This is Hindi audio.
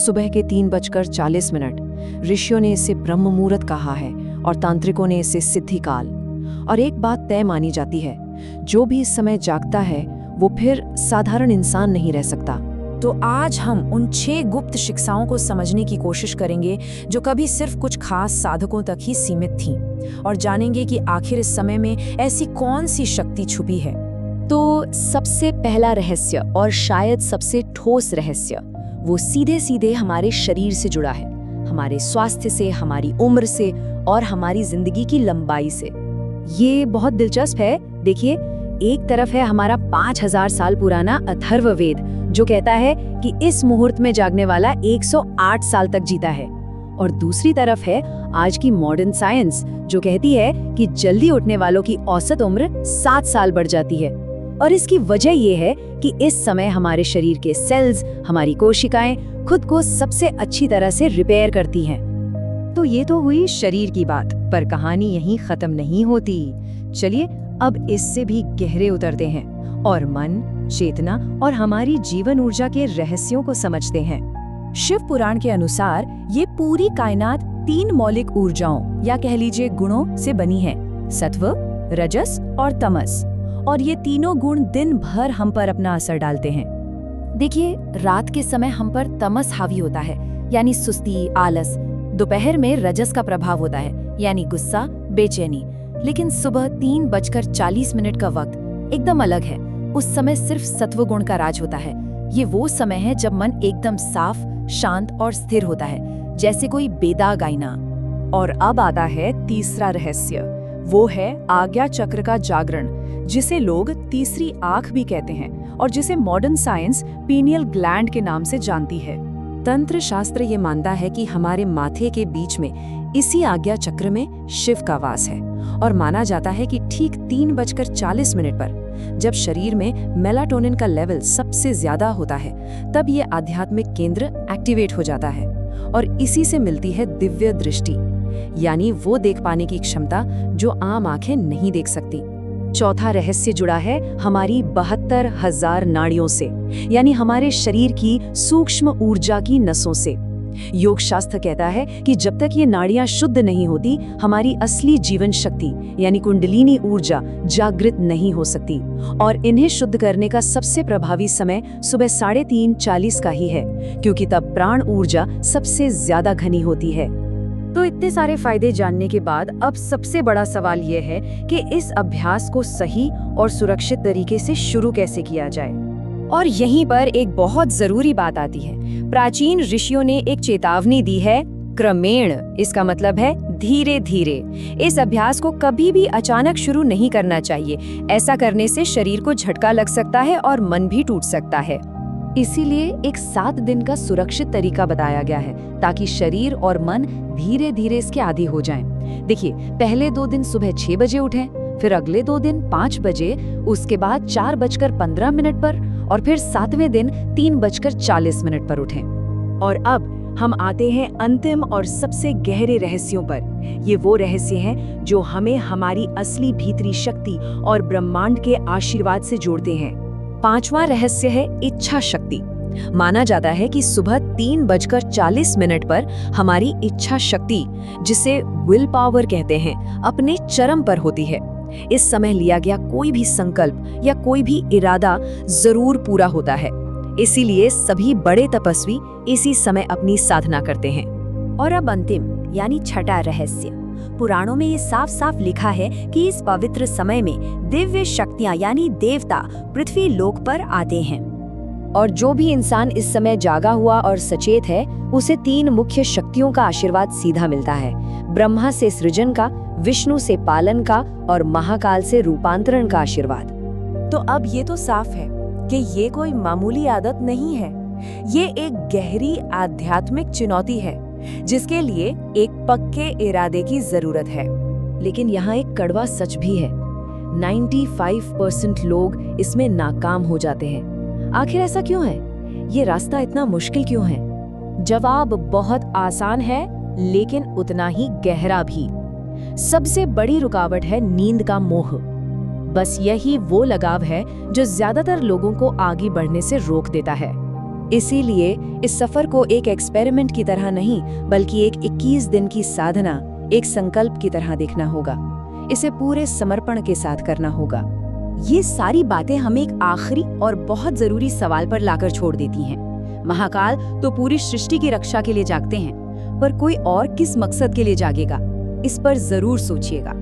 सुबह के 3:40 ऋषियों ने इसे ब्रह्म मुहूर्त कहा है और तांत्रिकों ने इसे सिद्धि काल। और एक बात तय मानी जाती है, जो भी इस समय जागता है वो फिर साधारण इंसान नहीं रह सकता। तो आज हम उन 6 गुप्त शिक्षाओं को समझने की कोशिश करेंगे जो कभी सिर्फ कुछ खास साधकों तक ही सीमित थीं, और जानेंगे कि आखिर इस समय में ऐसी कौन सी शक्ति छुपी है। तो सबसे पहला रहस्य, और शायद सबसे ठोस रहस्य, वो सीधे सीधे हमारे शरीर से जुड़ा है, हमारे स्वास्थ्य से, हमारी उम्र से और हमारी जिंदगी की लंबाई से। ये बहुत दिलचस्प है। देखिए, एक तरफ है हमारा 5000 साल पुराना अथर्ववेद, जो कहता है कि इस मुहूर्त में जागने वाला 108 साल तक जीता है, और दूसरी तरफ है आज की मॉडर्न साइंस, जो कहती है कि जल्दी उठने वालों की औसत उम्र 7 साल बढ़ जाती है। और इसकी वजह ये है कि इस समय हमारे शरीर के सेल्स, हमारी कोशिकाएं खुद को सबसे अच्छी तरह से रिपेयर करती हैं। तो ये तो हुई शरीर की बात, पर कहानी यहीं खत्म नहीं होती। चलिए अब इससे भी गहरे उतरते हैं और मन, चेतना और हमारी जीवन ऊर्जा के रहस्यों को समझते हैं। शिव पुराण के अनुसार ये पूरी कायनात 3 मौलिक ऊर्जाओं या कह लीजिए गुणों से बनी है, सत्व, रजस और तमस। और ये तीनों गुण दिन भर हम पर अपना असर डालते हैं। देखिए, रात के समय हम पर तमस हावी होता है, यानी सुस्ती, आलस। दोपहर में रजस का प्रभाव होता है, यानी गुस्सा, बेचैनी। लेकिन सुबह 3:40 का वक्त एकदम अलग है। उस समय सिर्फ सत्व गुण का राज होता है। ये वो समय है जब मन एकदम साफ, शांत और स्थिर होता है, जैसे कोई बेदाग आईना। और अब आता है तीसरा रहस्य, वो है आज्ञा चक्र का जागरण, जिसे लोग तीसरी आंख भी कहते हैं और जिसे मॉडर्न साइंस पीनियल ग्लैंड के नाम से जानती है। तंत्र शास्त्र ये मानता है कि हमारे माथे के बीच में, इसी आज्ञा चक्र में शिव का वास है, और माना जाता है कि ठीक 3:40 पर जब शरीर में मेलाटोनिन का लेवल सबसे ज्यादा होता है, तब ये आध्यात्मिक केंद्र एक्टिवेट हो जाता है, और इसी से मिलती है दिव्य दृष्टि, यानी वो देख पाने की क्षमता जो आम आंखें नहीं देख सकती। चौथा रहस्य जुड़ा है हमारी 72,000 नाड़ियों से, यानी हमारे शरीर की सूक्ष्म ऊर्जा की नसों से। योग शास्त्र कहता है कि जब तक ये नाड़ियां शुद्ध नहीं होती, हमारी असली जीवन शक्ति यानी कुंडलिनी ऊर्जा जागृत नहीं हो सकती। और इन्हें शुद्ध करने का सबसे प्रभावी समय सुबह 3:30-40 का ही है, क्योंकि तब प्राण ऊर्जा सबसे ज्यादा घनी होती है। तो इतने सारे फायदे जानने के बाद अब सबसे बड़ा सवाल ये है कि इस अभ्यास को सही और सुरक्षित तरीके से शुरू कैसे किया जाए। और यहीं पर एक बहुत जरूरी बात आती है। प्राचीन ऋषियों ने एक चेतावनी दी है, क्रमेण। इसका मतलब है धीरे धीरे। इस अभ्यास को कभी भी अचानक शुरू नहीं करना चाहिए। ऐसा करने से शरीर को झटका लग सकता है और मन भी टूट सकता है। इसीलिए एक 7 दिन का सुरक्षित तरीका बताया गया है, ताकि शरीर और मन धीरे धीरे इसके आदी हो जाएं। देखिए, पहले 2 दिन सुबह 6 बजे उठें, फिर अगले 2 दिन 5 बजे, उसके बाद 4:15 पर, और फिर 7वें दिन 3:40 पर उठें। और अब हम आते हैं अंतिम और सबसे गहरे रहस्यों पर। ये वो रहस्य हैं जो हमें हमारी असली भीतरी शक्ति और ब्रह्मांड के आशीर्वाद से जोड़ते हैं। 5वां रहस्य है इच्छा शक्ति। माना जाता है कि सुबह 3:40 पर हमारी इच्छा शक्ति, जिसे विल पावर कहते हैं, अपने चरम पर होती है। इस समय लिया गया कोई भी संकल्प या कोई भी इरादा जरूर पूरा होता है। इसीलिए सभी बड़े तपस्वी इसी समय अपनी साधना करते हैं। और अब अंतिम यानी छठा रहस्य। पुराणों में ये साफ साफ लिखा है कि इस पवित्र समय में दिव्य शक्तियां यानी देवता पृथ्वी लोक पर आते हैं। और जो भी इंसान इस समय जागा हुआ और सचेत है, उसे 3 मुख्य शक्तियों का आशीर्वाद सीधा मिलता है। ब्रह्मा से सृजन का, विष्णु से पालन का और महाकाल से रूपांतरण का आशीर्वाद। तो अब ये तो साफ है कि ये कोई मामूली आदत नहीं है। ये एक गहरी आध्यात्मिक चुनौती है, जिसके लिए एक पक्के इरादे की जरूरत है। लेकिन यहाँ एक कड़वा सच भी है, 95% लोग इसमें नाकाम हो जाते हैं। आखिर ऐसा क्यों है? ये रास्ता इतना मुश्किल क्यों है? जवाब बहुत आसान है, लेकिन उतना ही गहरा भी। सबसे बड़ी रुकावट है नींद का मोह। बस यही वो लगाव है जो ज्यादातर लोगों को आगे बढ़ने से रोक देता है। इसीलिए इस सफर को एक एक्सपेरिमेंट की तरह नहीं, बल्कि एक 21 दिन की साधना, एक संकल्प की तरह देखना होगा। इसे पूरे समर्पण के साथ करना होगा। ये सारी बातें हमें एक आखिरी और बहुत जरूरी सवाल पर लाकर छोड़ देती हैं। महाकाल तो पूरी सृष्टि की रक्षा के लिए जागते हैं, पर कोई और किस मकसद के लिए जागेगा? इस पर जरूर सोचिएगा।